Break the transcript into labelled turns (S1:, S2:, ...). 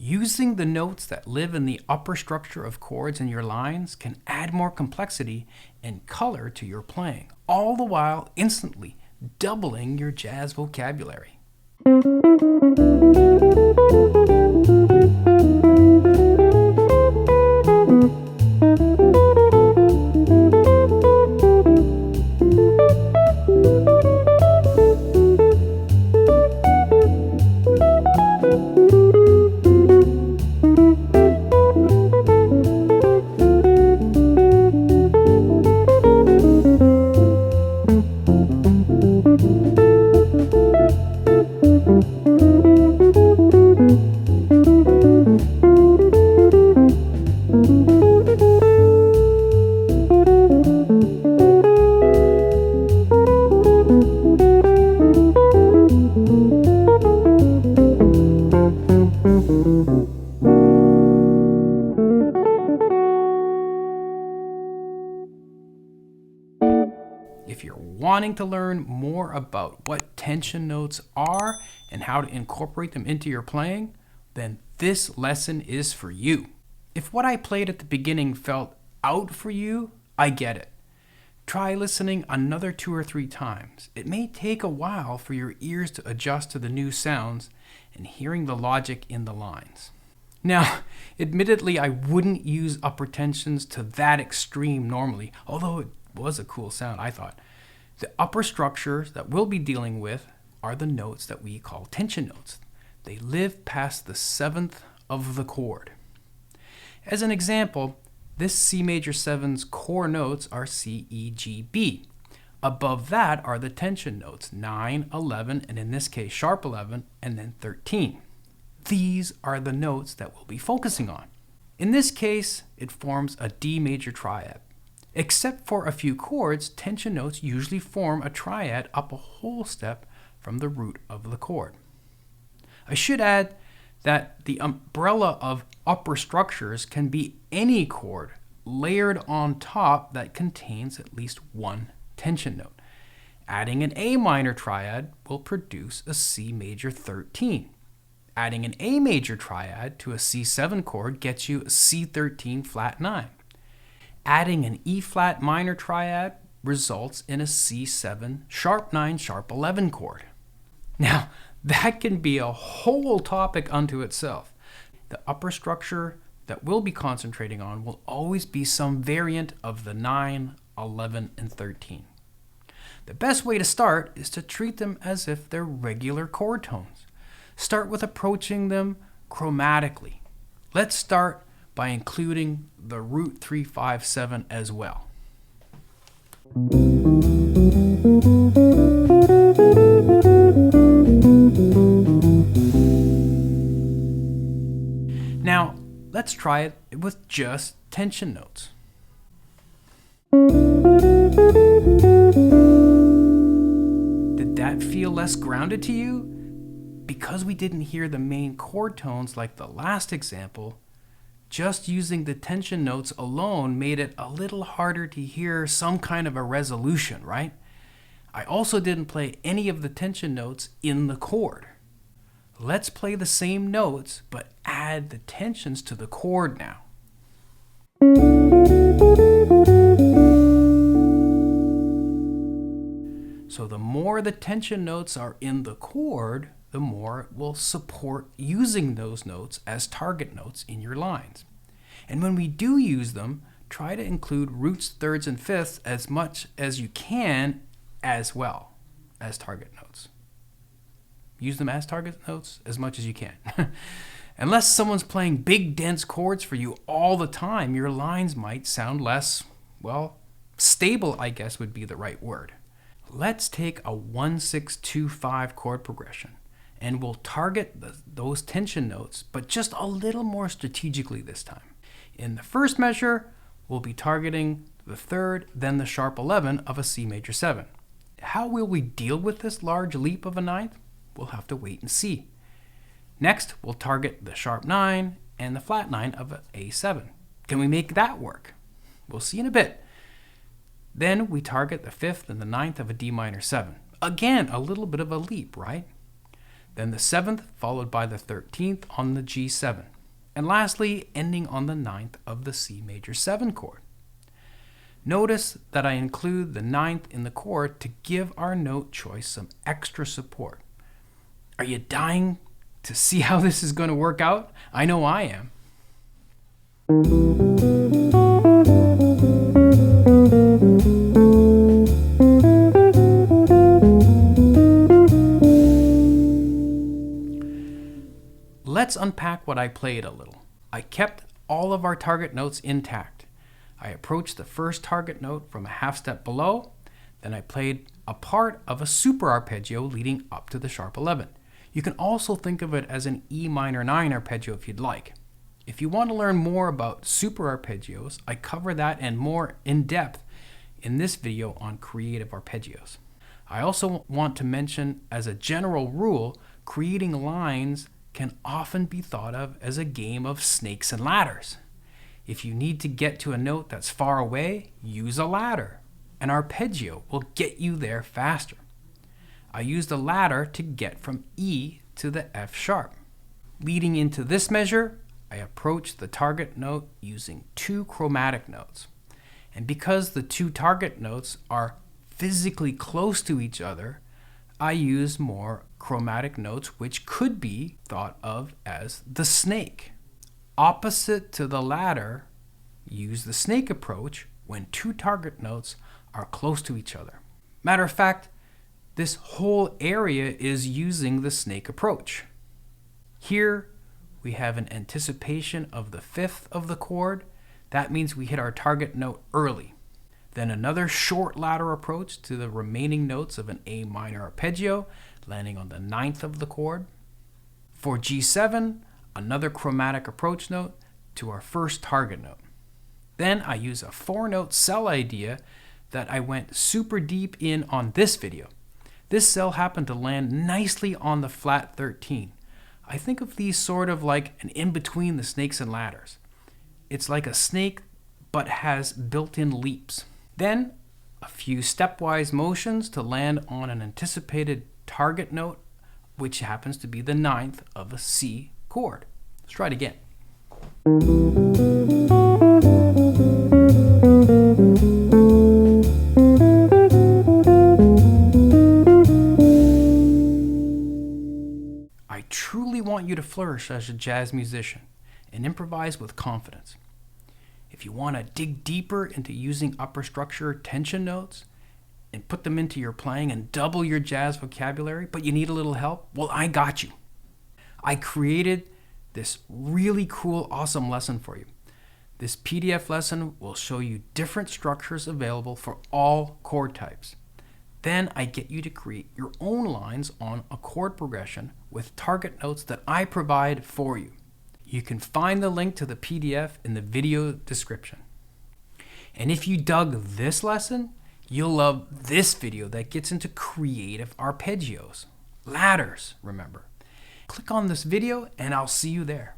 S1: Using the notes that live in the upper structure of chords in your lines can add more complexity and color to your playing, all the while instantly doubling your jazz vocabulary. If you're wanting to learn more about what tension notes are and how to incorporate them into your playing, then this lesson is for you. If what I played at the beginning felt out for you, I get it. Try listening another 2 or 3 times. It may take a while for your ears to adjust to the new sounds and hearing the logic in the lines. Now, admittedly, I wouldn't use upper tensions to that extreme normally, although it was a cool sound, I thought. The upper structures that we'll be dealing with are the notes that we call tension notes. They live past the 7th of the chord. As an example, this C major 7's core notes are C, E, G, B. Above that are the tension notes, 9, 11, and in this case sharp 11, and then 13. These are the notes that we'll be focusing on. In this case, it forms a D major triad. Except for a few chords, tension notes usually form a triad up a whole step from the root of the chord. I should add that the umbrella of upper structures can be any chord layered on top that contains at least one tension note. Adding an A minor triad will produce a C major 13. Adding an A major triad to a C7 chord gets you a C13 flat 9. Adding an E flat minor triad results in a C7 sharp 9 sharp 11 chord. Now, that can be a whole topic unto itself. The upper structure that we'll be concentrating on will always be some variant of the 9, 11, and 13. The best way to start is to treat them as if they're regular chord tones. Start with approaching them chromatically. Let's start by including the root 3, 5, 7 as well. Now, let's try it with just tension notes. Did that feel less grounded to you? Because we didn't hear the main chord tones like the last example, just using the tension notes alone made it a little harder to hear some kind of a resolution, right? I also didn't play any of the tension notes in the chord. Let's play the same notes, but add the tensions to the chord now. So the more the tension notes are in the chord, the more it will support using those notes as target notes in your lines. And when we do use them, try to include roots, thirds, and fifths as much as you can as well as target notes. Use them as target notes as much as you can. Unless someone's playing big, dense chords for you all the time, your lines might sound less, well, stable, I guess would be the right word. Let's take a 1-6-2-5 chord progression, and we'll target those tension notes, but just a little more strategically this time. In the first measure, we'll be targeting the third, then the sharp 11 of a C major 7. How will we deal with this large leap of a ninth? We'll have to wait and see. Next, we'll target the sharp 9 and the flat 9 of an A7. Can we make that work? We'll see in a bit. Then we target the 5th and the 9th of a D minor 7. Again, a little bit of a leap, right? then the 7th followed by the 13th on the G7, and lastly ending on the 9th of the C major 7 chord. Notice that I include the 9th in the chord to give our note choice some extra support. Are you dying to see how this is going to work out? I know I am. Let's unpack what I played a little. I kept all of our target notes intact. I approached the first target note from a half step below, then I played a part of a super arpeggio leading up to the sharp 11. You can also think of it as an E minor 9 arpeggio if you'd like. If you want to learn more about super arpeggios, I cover that and more in depth in this video on creative arpeggios. I also want to mention, as a general rule, creating lines can often be thought of as a game of snakes and ladders. If you need to get to a note that's far away, use a ladder. An arpeggio will get you there faster. I used a ladder to get from E to the F sharp. Leading into this measure, I approached the target note using 2 chromatic notes. And because the 2 target notes are physically close to each other, I use more chromatic notes, which could be thought of as the snake. Opposite to the ladder, use the snake approach when 2 target notes are close to each other. Matter of fact, this whole area is using the snake approach. Here we have an anticipation of the 5th of the chord. That means we hit our target note early. Then another short ladder approach to the remaining notes of an A minor arpeggio, landing on the 9th of the chord. For G7, another chromatic approach note to our first target note. Then I use a 4-note cell idea that I went super deep in on this video. This cell happened to land nicely on the flat 13. I think of these sort of like an in-between the snakes and ladders. It's like a snake but has built-in leaps. Then a few stepwise motions to land on an anticipated target note, which happens to be the 9th of a C chord. Let's try it again. I truly want you to flourish as a jazz musician and improvise with confidence. If you want to dig deeper into using upper structure tension notes and put them into your playing and double your jazz vocabulary, but you need a little help, well, I got you. I created this really cool, awesome lesson for you. This PDF lesson will show you different structures available for all chord types. Then I get you to create your own lines on a chord progression with target notes that I provide for you. You can find the link to the PDF in the video description. And if you dug this lesson, you'll love this video that gets into creative arpeggios. Ladders, remember. Click on this video and I'll see you there.